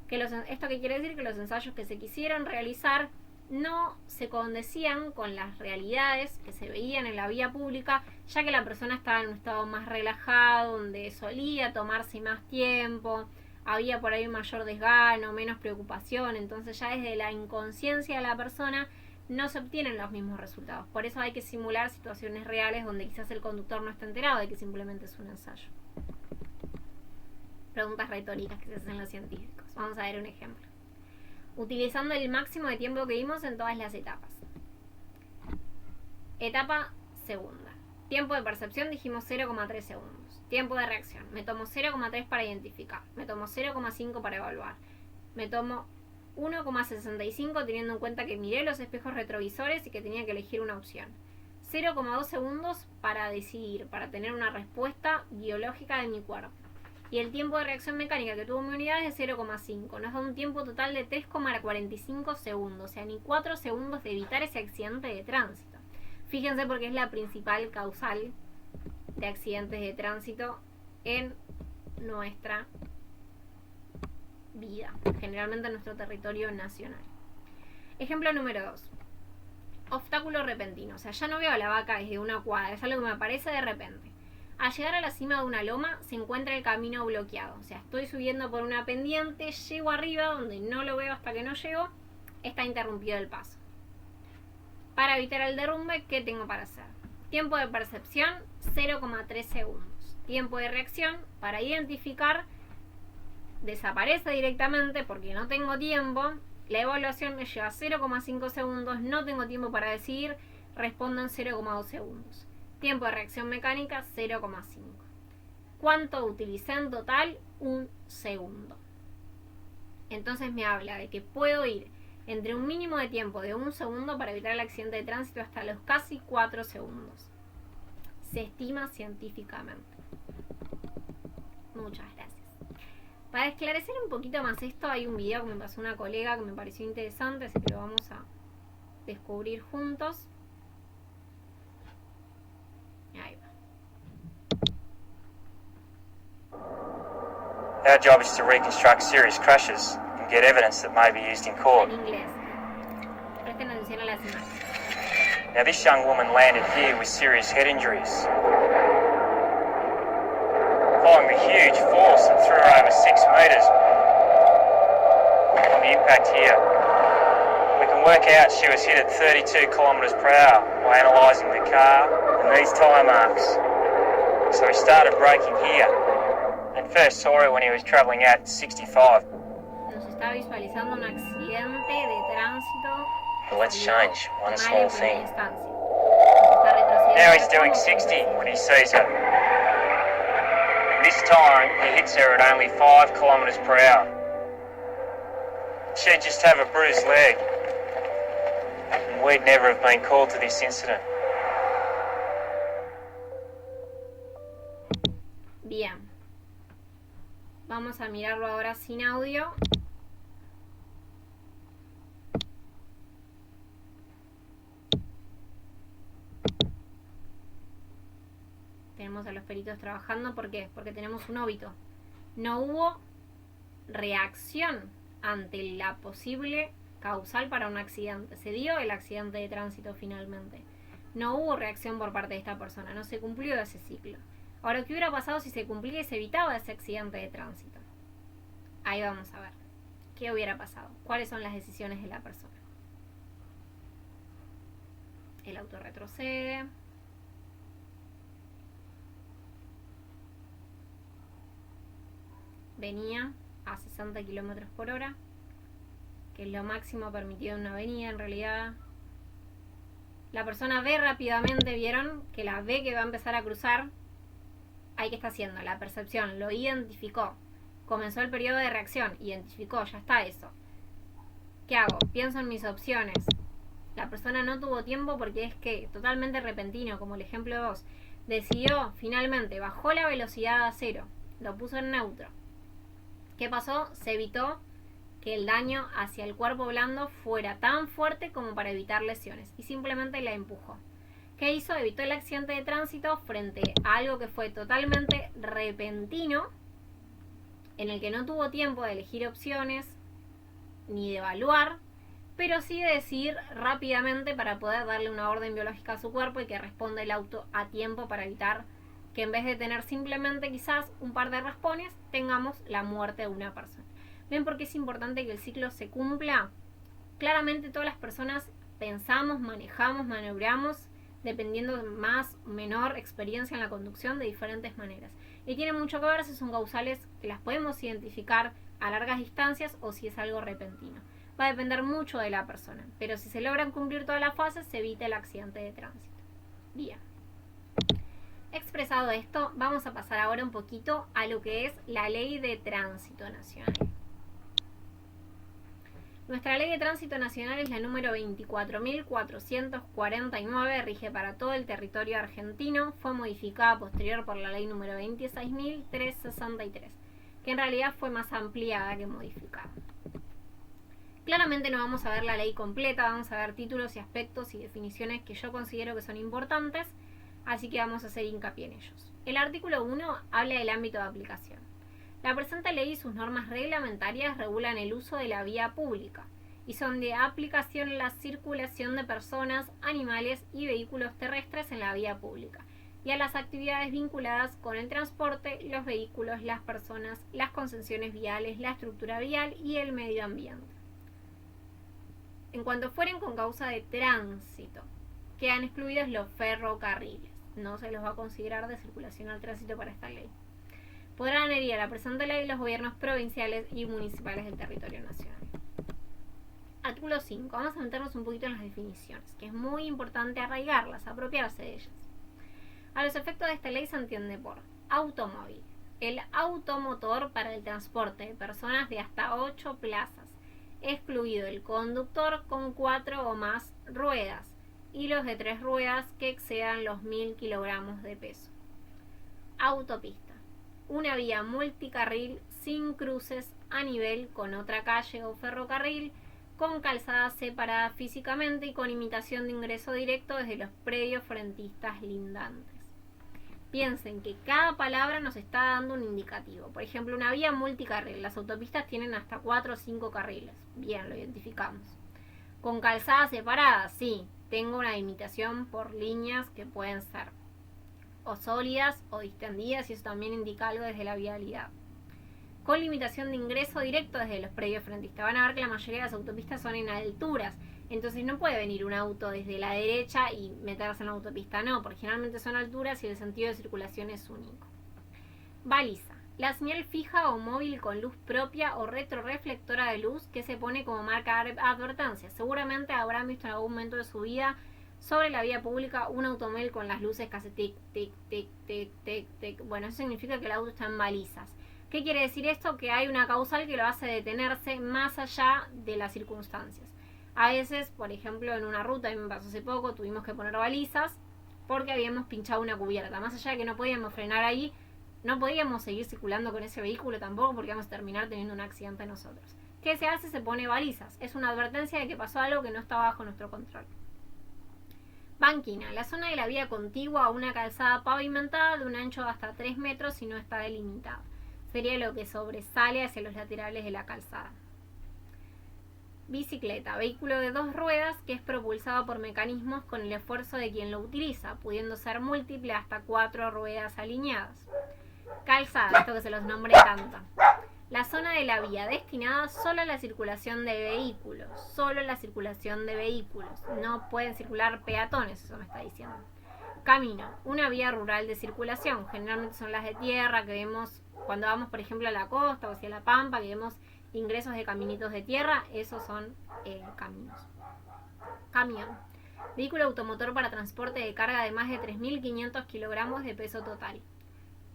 ¿Esto qué quiere decir? Que los ensayos que se quisieron realizar no se condecían con las realidades que se veían en la vía pública, ya que la persona estaba en un estado más relajado, donde solía tomarse más tiempo, había por ahí un mayor desgano, menos preocupación, entonces ya desde la inconsciencia de la persona no se obtienen los mismos resultados. Por eso hay que simular situaciones reales donde quizás el conductor no está enterado de que simplemente es un ensayo. Preguntas retóricas que se hacen los científicos. Vamos a ver un ejemplo. Utilizando el máximo de tiempo que vimos en todas las etapas. Etapa segunda. Tiempo de percepción dijimos 0,3 segundos. Tiempo de reacción. Me tomo 0,3 para identificar. Me tomo 0,5 para evaluar. Me tomo 1,65 teniendo en cuenta que miré los espejos retrovisores y que tenía que elegir una opción. 0,2 segundos para decidir, para tener una respuesta biológica de mi cuerpo. Y el tiempo de reacción mecánica que tuvo mi unidad es de 0,5. Nos da un tiempo total de 3,45 segundos. O sea, ni 4 segundos de evitar ese accidente de tránsito. Fíjense porque es la principal causal de accidentes de tránsito en nuestra vida, generalmente en nuestro territorio nacional. Ejemplo número 2. Obstáculo repentino. O sea, ya no veo a la vaca desde una cuadra, es algo que me aparece de repente. Al llegar a la cima de una loma se encuentra el camino bloqueado. O sea, estoy subiendo por una pendiente, llego arriba donde no lo veo hasta que no llego, está interrumpido el paso. Para evitar el derrumbe, ¿qué tengo para hacer? Tiempo de percepción, 0,3 segundos. Tiempo de reacción, para identificar, desaparece directamente porque no tengo tiempo. La evaluación me lleva 0,5 segundos, no tengo tiempo para decidir, respondo en 0,2 segundos. Tiempo de reacción mecánica, 0,5. ¿Cuánto utilicé en total? 1 segundo. Entonces me habla de que puedo ir entre un mínimo de tiempo de 1 segundo para evitar el accidente de tránsito hasta los casi 4 segundos. Se estima científicamente. Muchas gracias. Para esclarecer un poquito más esto, hay un video que me pasó una colega que me pareció interesante, así que lo vamos a descubrir juntos. Ahí va. Our job is to reconstruct serious crashes and get evidence that may be used in court. En inglés. Presten atención a las imágenes. Now, this young woman landed here with serious head injuries. Following the huge force that threw her over 6 metres on the impact here, we can work out she was hit at 32 kilometres per hour by analysing the car and these tyre marks. So we started braking here and first saw her when he was travelling at 65. Nos está visualizando un accidente de tránsito. Well, let's change one small thing. Now he's doing 60 when he sees her. This time, he hits her at only 5 kilometres per hour. She'd just have a bruised leg. And we'd never have been called to this incident. Bien. Vamos a mirarlo ahora sin audio. Tenemos a los peritos trabajando. ¿Por qué? Porque tenemos un óbito. No hubo reacción ante la posible causal para un accidente. Se dio el accidente de tránsito finalmente. No hubo reacción por parte de esta persona. No se cumplió ese ciclo. Ahora, ¿qué hubiera pasado si se cumplía y se evitaba ese accidente de tránsito? Ahí vamos a ver. ¿Qué hubiera pasado? ¿Cuáles son las decisiones de la persona? El auto retrocede. Venía a 60 km por hora, que es lo máximo permitido en una avenida en realidad. La persona ve rápidamente, vieron que la ve que va a empezar a cruzar. Ahí que está haciendo la percepción, lo identificó, comenzó el periodo de reacción, identificó, ya está eso. ¿Qué hago? Pienso en mis opciones. La persona no tuvo tiempo porque es que totalmente repentino, como el ejemplo 2. Decidió, finalmente, bajó la velocidad a 0, lo puso en neutro. ¿Qué pasó? Se evitó que el daño hacia el cuerpo blando fuera tan fuerte como para evitar lesiones y simplemente la empujó. ¿Qué hizo? Evitó el accidente de tránsito frente a algo que fue totalmente repentino, en el que no tuvo tiempo de elegir opciones ni de evaluar, pero sí de decidir rápidamente para poder darle una orden biológica a su cuerpo y que responda el auto a tiempo para evitar que en vez de tener simplemente quizás un par de raspones, tengamos la muerte de una persona. ¿Ven por qué es importante que el ciclo se cumpla? Claramente todas las personas pensamos, manejamos, maniobramos, dependiendo de más o menor experiencia en la conducción de diferentes maneras. Y tiene mucho que ver si son causales que las podemos identificar a largas distancias o si es algo repentino. Va a depender mucho de la persona, pero si se logran cumplir todas las fases, se evita el accidente de tránsito. Bien. Expresado esto, vamos a pasar ahora un poquito a lo que es la Ley de Tránsito Nacional. Nuestra Ley de Tránsito Nacional es la número 24.449, rige para todo el territorio argentino, fue modificada posterior por la Ley número 26.363, que en realidad fue más ampliada que modificada. Claramente no vamos a ver la ley completa, vamos a ver títulos y aspectos y definiciones que yo considero que son importantes, así que vamos a hacer hincapié en ellos. El artículo 1 habla del ámbito de aplicación. La presente ley y sus normas reglamentarias regulan el uso de la vía pública y son de aplicación en la circulación de personas, animales y vehículos terrestres en la vía pública y a las actividades vinculadas con el transporte, los vehículos, las personas, las concesiones viales, la estructura vial y el medio ambiente. En cuanto fueren con causa de tránsito, quedan excluidos los ferrocarriles. No se los va a considerar de circulación al tránsito para esta ley. Podrán adherir a la presente ley los gobiernos provinciales y municipales del territorio nacional. Artículo 5. Vamos a meternos un poquito en las definiciones, que es muy importante arraigarlas, apropiarse de ellas. A los efectos de esta ley se entiende por automóvil, el automotor para el transporte de personas de hasta 8 plazas, excluido el conductor con 4 o más ruedas y los de 3 ruedas que excedan los 1000 kilogramos de peso. Autopista, una vía multicarril sin cruces a nivel con otra calle o ferrocarril, con calzada separada físicamente y con imitación de ingreso directo desde los predios frentistas lindantes. Piensen que cada palabra nos está dando un indicativo. Por ejemplo, una vía multicarril. Las autopistas tienen hasta 4 o 5 carriles. Bien, lo identificamos. Con calzada separada, sí. Tengo una imitación por líneas que pueden ser o sólidas o distendidas y eso también indica algo desde la vialidad. Con limitación de ingreso directo desde los predios frentistas. Van a ver que la mayoría de las autopistas son en alturas. Entonces no puede venir un auto desde la derecha y meterse en la autopista, no, porque generalmente son alturas y el sentido de circulación es único. Baliza. La señal fija o móvil con luz propia o retroreflectora de luz que se pone como marca de advertencia. Seguramente habrán visto en algún momento de su vida sobre la vía pública un automóvil con las luces que hace tic, tic, tic, tic, tic, tic. Bueno, eso significa que el auto está en balizas. ¿Qué quiere decir esto? Que hay una causal que lo hace detenerse más allá de las circunstancias. A veces, por ejemplo, en una ruta, a mí me pasó hace poco, tuvimos que poner balizas porque habíamos pinchado una cubierta. Más allá de que no podíamos frenar ahí, no podíamos seguir circulando con ese vehículo tampoco porque íbamos a terminar teniendo un accidente nosotros. ¿Qué se hace? Se pone balizas. Es una advertencia de que pasó algo que no está bajo nuestro control. Banquina. La zona de la vía contigua a una calzada pavimentada de un ancho de hasta 3 metros y no está delimitada. Sería lo que sobresale hacia los laterales de la calzada. Bicicleta, vehículo de 2 ruedas que es propulsado por mecanismos con el esfuerzo de quien lo utiliza, pudiendo ser múltiple hasta 4 ruedas alineadas. Calzada, esto que se los nombre tanto. La zona de la vía destinada solo a la circulación de vehículos, solo la circulación de vehículos. No pueden circular peatones, eso me está diciendo. Camino, una vía rural de circulación, generalmente son las de tierra que vemos cuando vamos, por ejemplo, a la costa o hacia la pampa, que vemos ingresos de caminitos de tierra, esos son caminos. Camión. Vehículo automotor para transporte de carga de más de 3.500 kilogramos de peso total.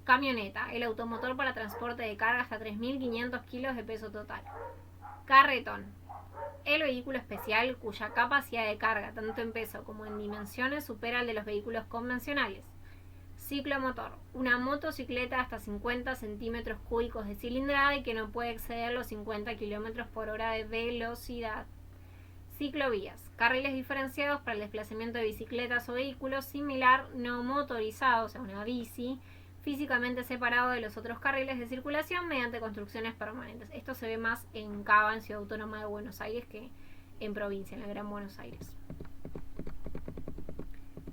Camioneta. El automotor para transporte de carga hasta 3.500 kilos de peso total. Carretón. El vehículo especial cuya capacidad de carga, tanto en peso como en dimensiones, supera el de los vehículos convencionales. Ciclomotor. Una motocicleta hasta 50 centímetros cúbicos de cilindrada y que no puede exceder los 50 kilómetros por hora de velocidad. Ciclovías. Carriles diferenciados para el desplazamiento de bicicletas o vehículos similar no motorizado, o sea, una bici, físicamente separado de los otros carriles de circulación mediante construcciones permanentes. Esto se ve más en Cava, en Ciudad Autónoma de Buenos Aires, que en provincia, en el Gran Buenos Aires.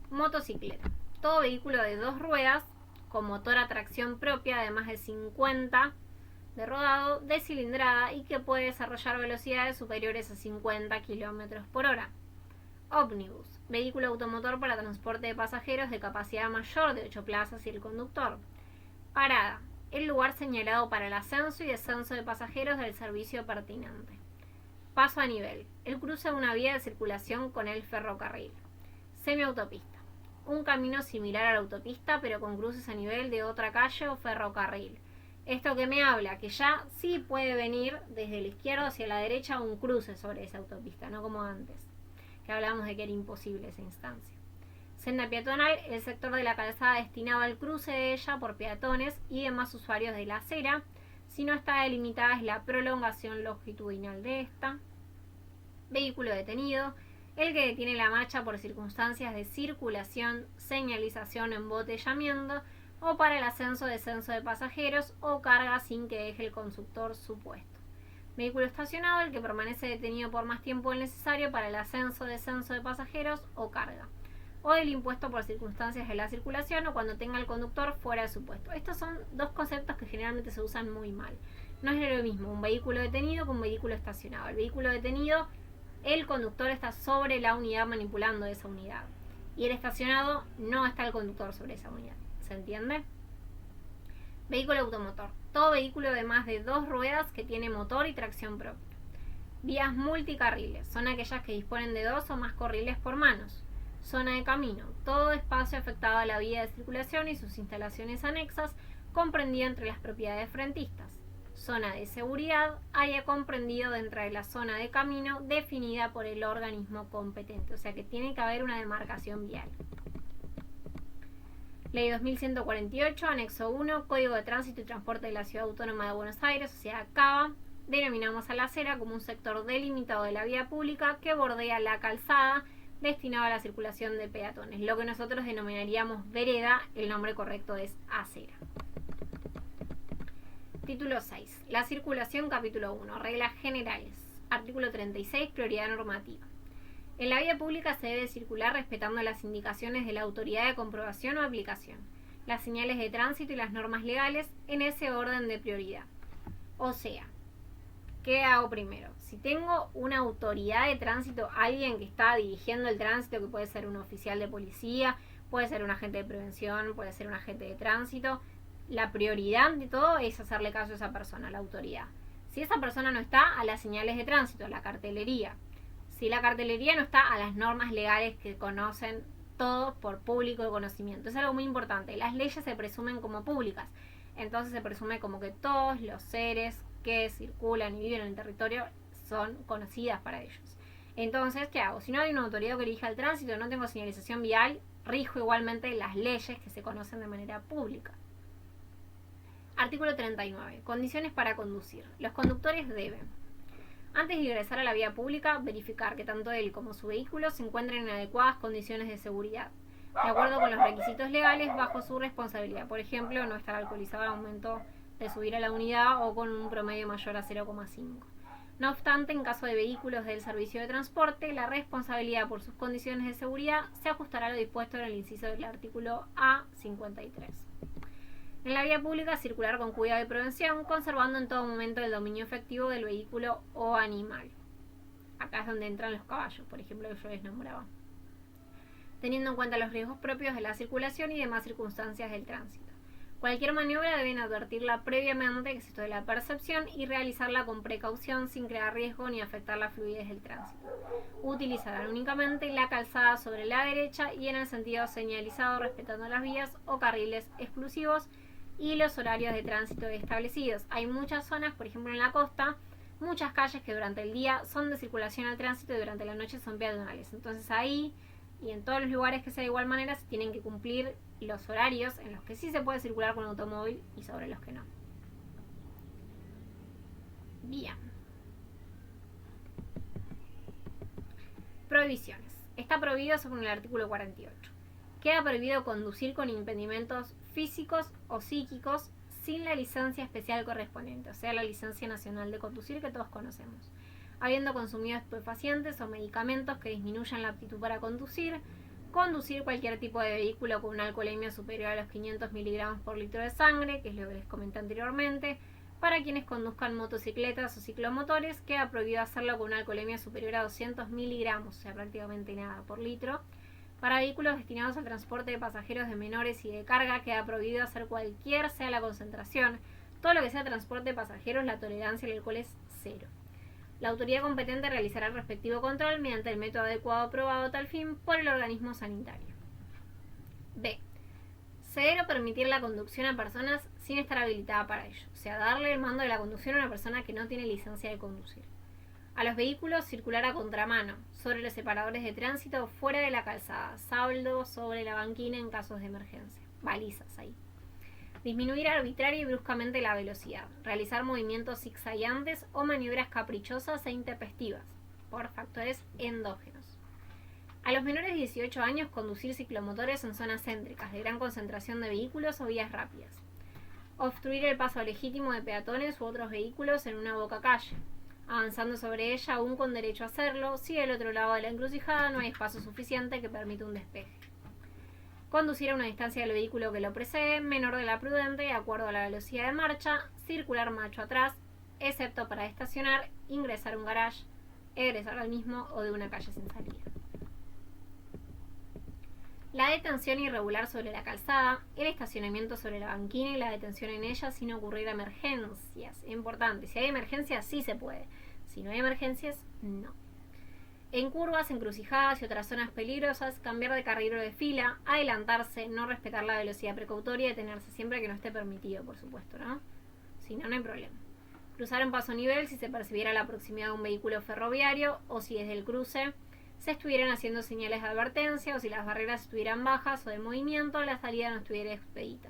Motocicleta. Todo vehículo de 2 ruedas con motor a tracción propia de más de 50 de rodado de cilindrada y que puede desarrollar velocidades superiores a 50 km por hora. Ómnibus. Vehículo automotor para transporte de pasajeros de capacidad mayor de 8 plazas y el conductor. Parada. El lugar señalado para el ascenso y descenso de pasajeros del servicio pertinente. Paso a nivel. El cruce de una vía de circulación con el ferrocarril. Semiautopista. Un camino similar a la autopista pero con cruces a nivel de otra calle o ferrocarril. Esto que me habla que ya sí puede venir desde la izquierda hacia la derecha un cruce sobre esa autopista, no como antes, que hablábamos de que era imposible esa instancia. Senda peatonal, el sector de la calzada destinado al cruce de ella por peatones y demás usuarios de la acera. Si no está delimitada es la prolongación longitudinal de esta. Vehículo detenido. El que detiene la marcha por circunstancias de circulación, señalización o embotellamiento o para el ascenso o descenso de pasajeros o carga sin que deje el conductor su puesto. Vehículo estacionado, el que permanece detenido por más tiempo del necesario para el ascenso o descenso de pasajeros o carga, o del impuesto por circunstancias de la circulación o cuando tenga el conductor fuera de su puesto. Estos son dos conceptos que generalmente se usan muy mal. No es lo mismo un vehículo detenido que un vehículo estacionado. El vehículo detenido, el conductor está sobre la unidad manipulando esa unidad. Y el estacionado no está el conductor sobre esa unidad. ¿Se entiende? Vehículo automotor. Todo vehículo de más de 2 ruedas que tiene motor y tracción propia. Vías multicarriles. Son aquellas que disponen de 2 o más carriles por manos. Zona de camino. Todo espacio afectado a la vía de circulación y sus instalaciones anexas, comprendido entre las propiedades frentistas. Zona de seguridad. Área comprendido dentro de la zona de camino definida por el organismo competente. O sea que tiene que haber una demarcación vial. Ley 2148, anexo 1, Código de Tránsito y Transporte de la Ciudad Autónoma de Buenos Aires, o sea, CABA. Denominamos a la acera como un sector delimitado de la vía pública que bordea la calzada destinado a la circulación de peatones. Lo que nosotros denominaríamos vereda, el nombre correcto es acera. Título 6. La circulación, capítulo 1. Reglas generales. Artículo 36. Prioridad normativa. En la vía pública se debe circular respetando las indicaciones de la autoridad de comprobación o aplicación, las señales de tránsito y las normas legales en ese orden de prioridad. O sea, ¿qué hago primero? Si tengo una autoridad de tránsito, alguien que está dirigiendo el tránsito, que puede ser un oficial de policía, puede ser un agente de prevención, puede ser un agente de tránsito, la prioridad de todo es hacerle caso a esa persona, a la autoridad. Si esa persona no está, a las señales de tránsito, a la cartelería. Si la cartelería no está, a las normas legales que conocen todos por público de conocimiento. Es algo muy importante. Las leyes se presumen como públicas. Entonces se presume como que todos los seres que circulan y viven en el territorio son conocidas para ellos. Entonces, ¿qué hago? Si no hay una autoridad que dirija el tránsito, no tengo señalización vial, rijo igualmente las leyes que se conocen de manera pública. Artículo 39. Condiciones para conducir. Los conductores deben: antes de ingresar a la vía pública, verificar que tanto él como su vehículo se encuentren en adecuadas condiciones de seguridad, de acuerdo con los requisitos legales bajo su responsabilidad. Por ejemplo, no estar alcoholizado al momento de subir a la unidad o con un promedio mayor a 0,5. No obstante, en caso de vehículos del servicio de transporte, la responsabilidad por sus condiciones de seguridad se ajustará a lo dispuesto en el inciso del artículo A53. En la vía pública, circular con cuidado y prevención, conservando en todo momento el dominio efectivo del vehículo o animal. Acá es donde entran los caballos, por ejemplo, que yo les nombraba. Teniendo en cuenta los riesgos propios de la circulación y demás circunstancias del tránsito. Cualquier maniobra deben advertirla previamente, excepto de la percepción, y realizarla con precaución sin crear riesgo ni afectar la fluidez del tránsito. Utilizarán únicamente la calzada sobre la derecha y en el sentido señalizado, respetando las vías o carriles exclusivos y los horarios de tránsito establecidos. Hay muchas zonas, por ejemplo en la costa, muchas calles que durante el día son de circulación al tránsito y durante la noche son peatonales. Entonces ahí y en todos los lugares que sea de igual manera se tienen que cumplir los horarios en los que sí se puede circular con automóvil y sobre los que no. Bien. Prohibiciones. Está prohibido según el artículo 48. Queda prohibido conducir con impedimentos físicos o psíquicos sin la licencia especial correspondiente, o sea, la licencia nacional de conducir que todos conocemos. Habiendo consumido estupefacientes o medicamentos que disminuyan la aptitud para conducir, conducir cualquier tipo de vehículo con una alcoholemia superior a los 500 miligramos por litro de sangre, que es lo que les comenté anteriormente. Para quienes conduzcan motocicletas o ciclomotores, queda prohibido hacerlo con una alcoholemia superior a 200 miligramos, o sea, prácticamente nada por litro. Para vehículos destinados al transporte de pasajeros de menores y de carga, queda prohibido hacer cualquier sea la concentración. Todo lo que sea transporte de pasajeros, la tolerancia al alcohol es 0. La autoridad competente realizará el respectivo control mediante el método adecuado aprobado a tal fin por el organismo sanitario. B. Ceder o permitir la conducción a personas sin estar habilitada para ello, o sea, darle el mando de la conducción a una persona que no tiene licencia de conducir. A los vehículos circular a contramano, sobre los separadores de tránsito, fuera de la calzada, saldo sobre la banquina en casos de emergencia, balizas ahí. Disminuir arbitraria y bruscamente la velocidad, realizar movimientos zigzagueantes o maniobras caprichosas e intempestivas, por factores endógenos. A los menores de 18 años, conducir ciclomotores en zonas céntricas de gran concentración de vehículos o vías rápidas. Obstruir el paso legítimo de peatones u otros vehículos en una boca calle, avanzando sobre ella aún con derecho a hacerlo si del otro lado de la encrucijada no hay espacio suficiente que permita un despeje. Conducir a una distancia del vehículo que lo precede menor de la prudente de acuerdo a la velocidad de marcha, circular marcha atrás, excepto para estacionar, ingresar a un garage, egresar al mismo o de una calle sin salida. La detención irregular sobre la calzada, el estacionamiento sobre la banquina y la detención en ella sin ocurrir emergencias. Importante, si hay emergencias sí se puede, si no hay emergencias no. En curvas, encrucijadas y otras zonas peligrosas, cambiar de carril o de fila, adelantarse, no respetar la velocidad precautoria y detenerse siempre que no esté permitido, por supuesto, ¿no? Si no, no hay problema. Cruzar en paso nivel si se percibiera la proximidad de un vehículo ferroviario o si desde el cruce se estuvieran haciendo señales de advertencia o si las barreras estuvieran bajas o de movimiento, la salida no estuviera expedita.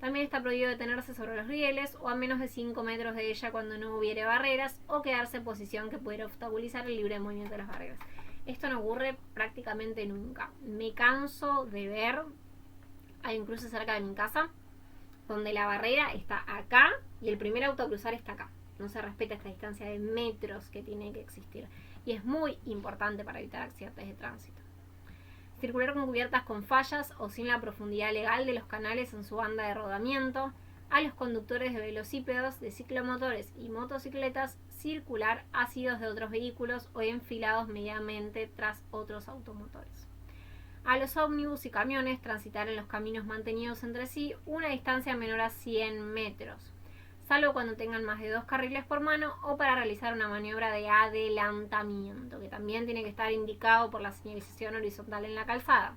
También está prohibido detenerse sobre los rieles o a menos de 5 metros de ella cuando no hubiere barreras o quedarse en posición que pudiera obstaculizar el libre movimiento de las barreras. Esto no ocurre prácticamente nunca. Me canso de ver, hay un cruce cerca de mi casa donde la barrera está acá y el primer auto a cruzar está acá. No se respeta esta distancia de metros que tiene que existir. Y es muy importante para evitar accidentes de tránsito. Circular con cubiertas con fallas o sin la profundidad legal de los canales en su banda de rodamiento. A los conductores de velocípedos, de ciclomotores y motocicletas, circular ácidos de otros vehículos o enfilados medianamente tras otros automotores. A los ómnibus y camiones, transitar en los caminos mantenidos entre sí una distancia menor a 100 metros. Salvo cuando tengan más de 2 carriles por mano o para realizar una maniobra de adelantamiento, que también tiene que estar indicado por la señalización horizontal en la calzada.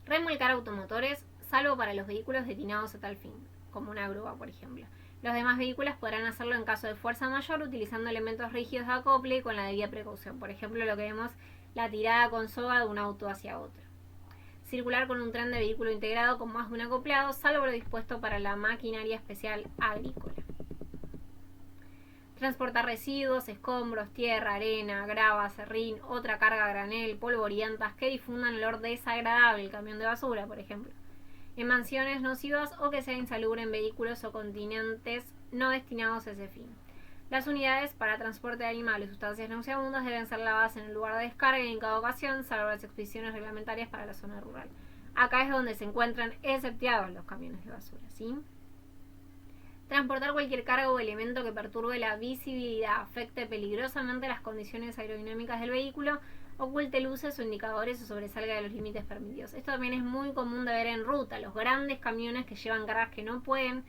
Remolcar automotores, salvo para los vehículos destinados a tal fin, como una grúa, por ejemplo. Los demás vehículos podrán hacerlo en caso de fuerza mayor utilizando elementos rígidos de acople y con la debida precaución. Por ejemplo, lo que vemos, la tirada con soga de un auto hacia otro. Circular con un tren de vehículo integrado con más de un acoplado, salvo lo dispuesto para la maquinaria especial agrícola. Transportar residuos, escombros, tierra, arena, grava, serrín, otra carga a granel, polvorientas que difundan olor desagradable, el camión de basura, por ejemplo. En mansiones nocivas o que sea insalubre en vehículos o continentes no destinados a ese fin. Las unidades para transporte de animales y sustancias nauseabundas deben ser lavadas en el lugar de descarga y en cada ocasión, salvo las expediciones reglamentarias para la zona rural. Acá es donde se encuentran exceptuados los camiones de basura, ¿sí? Transportar cualquier carga o elemento que perturbe la visibilidad, afecte peligrosamente las condiciones aerodinámicas del vehículo, oculte luces o indicadores o sobresalga de los límites permitidos. Esto también es muy común de ver en ruta. Los grandes camiones que llevan cargas que no pueden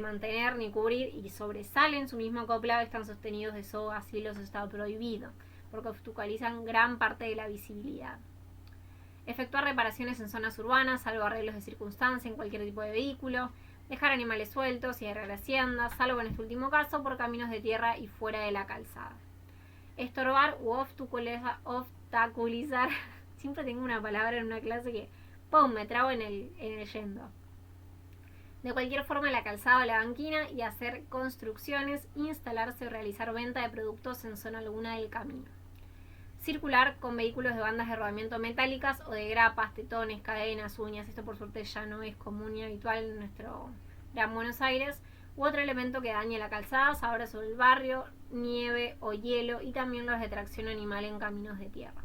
mantener ni cubrir y sobresalen su mismo acoplado están sostenidos de sogas y hilos, está prohibido porque obstaculizan gran parte de la visibilidad. Efectuar reparaciones en zonas urbanas, salvo arreglos de circunstancia en cualquier tipo de vehículo. Dejar animales sueltos y arreglar haciendas, salvo en este último caso por caminos de tierra y fuera de la calzada. Estorbar u obstaculizar. Siempre tengo una palabra en una clase que me trabo en el yendo. De cualquier forma la calzada o la banquina y hacer construcciones, instalarse o realizar venta de productos en zona alguna del camino. Circular con vehículos de bandas de rodamiento metálicas o de grapas, tetones, cadenas, uñas. Esto por suerte ya no es común y habitual en nuestro Gran Buenos Aires. U otro elemento que dañe la calzada, sabores sobre el barrio, nieve o hielo y también los de tracción animal en caminos de tierra.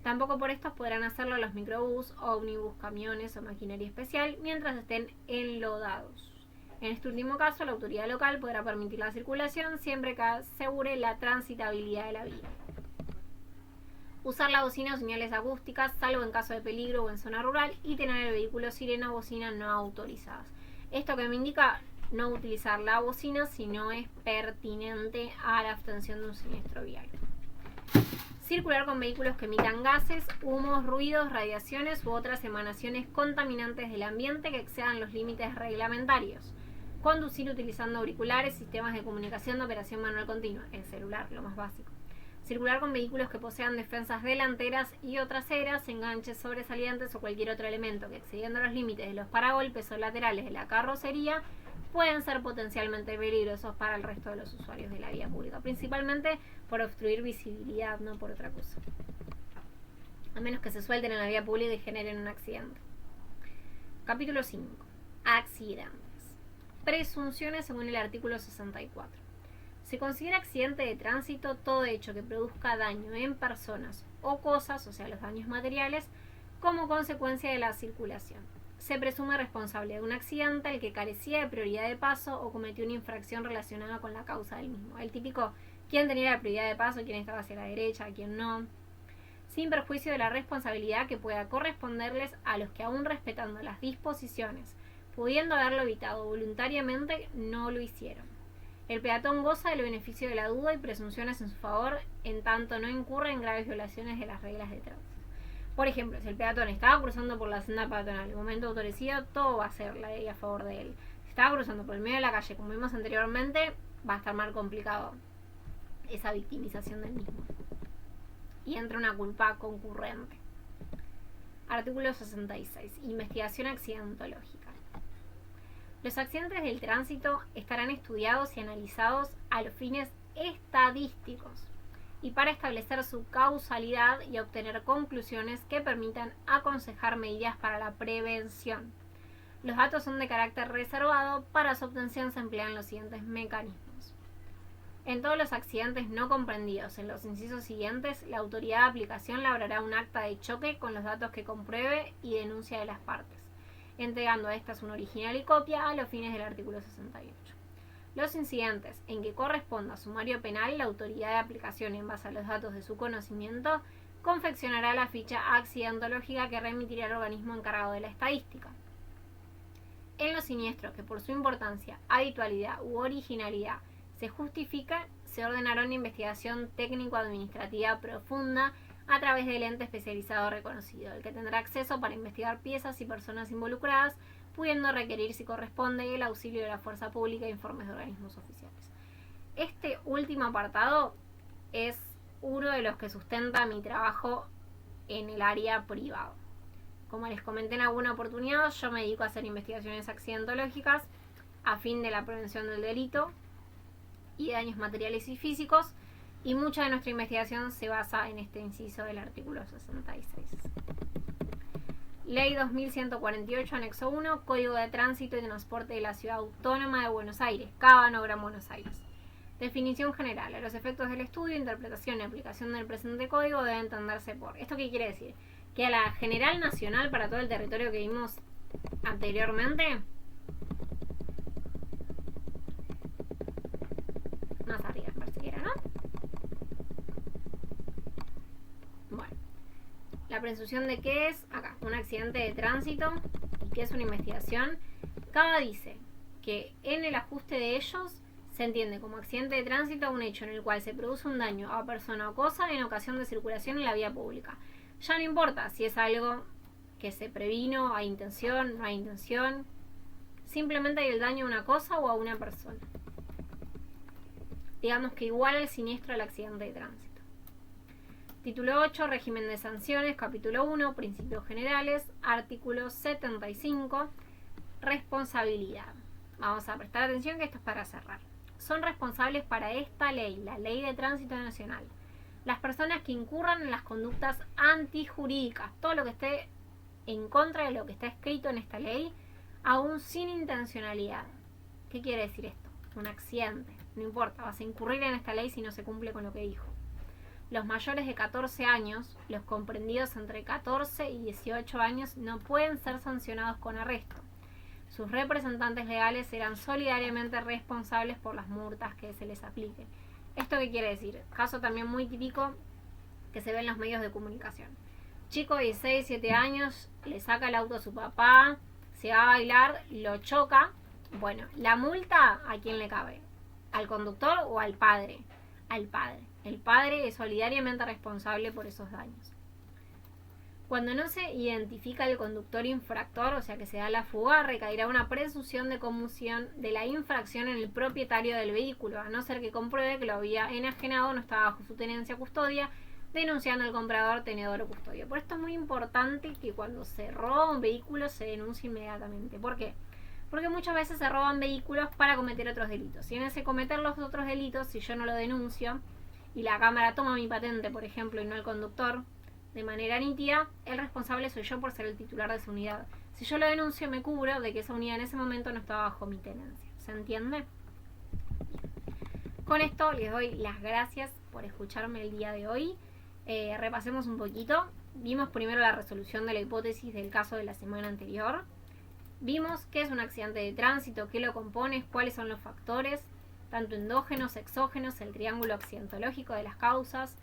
Tampoco por estos podrán hacerlo los microbús, ómnibus, camiones o maquinaria especial mientras estén enlodados. En este último caso, la autoridad local podrá permitir la circulación siempre que asegure la transitabilidad de la vía. Usar la bocina o señales acústicas, salvo en caso de peligro o en zona rural, y tener el vehículo sirena o bocina no autorizadas. Esto que me indica no utilizar la bocina si no es pertinente a la abstención de un siniestro vial. Circular con vehículos que emitan gases, humos, ruidos, radiaciones u otras emanaciones contaminantes del ambiente que excedan los límites reglamentarios. Conducir utilizando auriculares, sistemas de comunicación de operación manual continua, el celular, lo más básico. Circular con vehículos que posean defensas delanteras y o traseras, enganches sobresalientes o cualquier otro elemento que, excediendo los límites de los paragolpes o laterales de la carrocería, pueden ser potencialmente peligrosos para el resto de los usuarios de la vía pública, principalmente por obstruir visibilidad, no por otra cosa. a menos que se suelten en la vía pública y generen un accidente. Capítulo 5. Accidentes. Presunciones según el artículo 64. Se considera accidente de tránsito todo hecho que produzca daño en personas o cosas, o sea, los daños materiales, como consecuencia de la circulación. Se presume responsable de un accidente el que carecía de prioridad de paso o cometió una infracción relacionada con la causa del mismo. El típico, quién tenía la prioridad de paso, quién estaba hacia la derecha, quién no, sin perjuicio de la responsabilidad que pueda corresponderles a los que, aún respetando las disposiciones, pudiendo haberlo evitado voluntariamente, no lo hicieron. El peatón goza del beneficio de la duda y presunciones en su favor, en tanto no incurre en graves violaciones de las reglas de tránsito. Por ejemplo, si el peatón estaba cruzando por la senda peatonal en el momento autorecido, todo va a ser la ley a favor de él. Si estaba cruzando por el medio de la calle, como vimos anteriormente, va a estar más complicado esa victimización del mismo. Y entra una culpa concurrente. Artículo 66. Investigación accidentológica. Los accidentes del tránsito estarán estudiados y analizados a los fines estadísticos y para establecer su causalidad y obtener conclusiones que permitan aconsejar medidas para la prevención. Los datos son de carácter reservado. Para su obtención se emplean los siguientes mecanismos. En todos los accidentes no comprendidos en los incisos siguientes, la autoridad de aplicación labrará un acta de choque con los datos que compruebe y denuncia de las partes, entregando a estas un original y copia a los fines del artículo 68. Los incidentes en que corresponda sumario penal, la autoridad de aplicación, en base a los datos de su conocimiento, confeccionará la ficha accidentológica que remitirá al organismo encargado de la estadística. En los siniestros que por su importancia, habitualidad u originalidad se justifica, se ordenará una investigación técnico-administrativa profunda a través del ente especializado reconocido, el que tendrá acceso para investigar piezas y personas involucradas, pudiendo requerir, si corresponde, el auxilio de la fuerza pública e informes de organismos oficiales. Este último apartado es uno de los que sustenta mi trabajo en el área privado. Como les comenté en alguna oportunidad, yo me dedico a hacer investigaciones accidentológicas a fin de la prevención del delito y daños materiales y físicos, y mucha de nuestra investigación se basa en este inciso del artículo 66. Ley 2148, anexo 1, Código de Tránsito y Transporte de la Ciudad Autónoma de Buenos Aires, Cábano, Gran Buenos Aires. Definición general. A los efectos del estudio, interpretación y aplicación del presente código debe entenderse por... ¿Esto qué quiere decir? Que a la general nacional para todo el territorio que vimos anteriormente, más arriba parece que era, ¿no? Bueno, la presunción de que es, acá, un accidente de tránsito y que es una investigación. Cada dice que en el ajuste de ellos se entiende como accidente de tránsito un hecho en el cual se produce un daño a persona o cosa en ocasión de circulación en la vía pública. Ya no importa si es algo que se previno, hay intención, no hay intención, simplemente hay el daño a una cosa o a una persona. Digamos que igual al siniestro al accidente de tránsito. Título 8, régimen de sanciones, capítulo 1, principios generales, artículo 75, responsabilidad. Vamos a prestar atención que esto es para cerrar. Son responsables para esta ley, la Ley de Tránsito Nacional, las personas que incurran en las conductas antijurídicas, todo lo que esté en contra de lo que está escrito en esta ley, aún sin intencionalidad. ¿Qué quiere decir esto? Un accidente. No importa, vas a incurrir en esta ley si no se cumple con lo que dijo. Los mayores de 14 años, los comprendidos entre 14 y 18 años, no pueden ser sancionados con arresto. Sus representantes legales serán solidariamente responsables por las multas que se les apliquen. ¿Esto qué quiere decir? Caso también muy típico que se ve en los medios de comunicación. Chico de 16, 17 años, le saca el auto a su papá, se va a bailar, lo choca. Bueno, la multa, ¿a quién le cabe? ¿Al conductor o al padre? Al padre. El padre es solidariamente responsable por esos daños. Cuando no se identifica el conductor infractor, o sea que se da la fuga, recaerá una presunción de comisión de la infracción en el propietario del vehículo, a no ser que compruebe que lo había enajenado o no estaba bajo su tenencia o custodia, denunciando al comprador, tenedor o custodio. Por esto es muy importante que cuando se roba un vehículo se denuncie inmediatamente. ¿Por qué? Porque muchas veces se roban vehículos para cometer otros delitos. Y en ese cometer los otros delitos, si yo no lo denuncio y la cámara toma mi patente, por ejemplo, y no el conductor, de manera nítida, el responsable soy yo por ser el titular de esa unidad. Si yo lo denuncio, me cubro de que esa unidad en ese momento no estaba bajo mi tenencia. ¿Se entiende? Con esto les doy las gracias por escucharme el día de hoy. Repasemos un poquito. Vimos primero la resolución de la hipótesis del caso de la semana anterior. Vimos qué es un accidente de tránsito, qué lo compone, cuáles son los factores, tanto endógenos, exógenos, el triángulo accidentológico de las causas.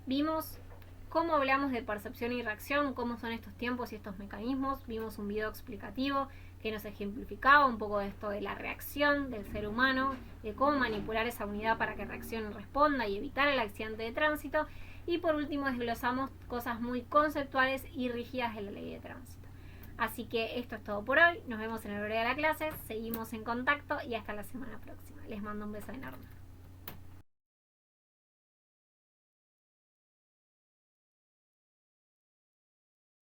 Vimos cómo hablamos de percepción y reacción, cómo son estos tiempos y estos mecanismos. Vimos un video explicativo que nos ejemplificaba un poco de esto de la reacción del ser humano, de cómo manipular esa unidad para que reaccione y responda y evitar el accidente de tránsito. Y por último desglosamos cosas muy conceptuales y rígidas de la ley de tránsito. Así que esto es todo por hoy. Nos vemos en el horario de la clase, seguimos en contacto y hasta la semana próxima. Les mando un beso enorme.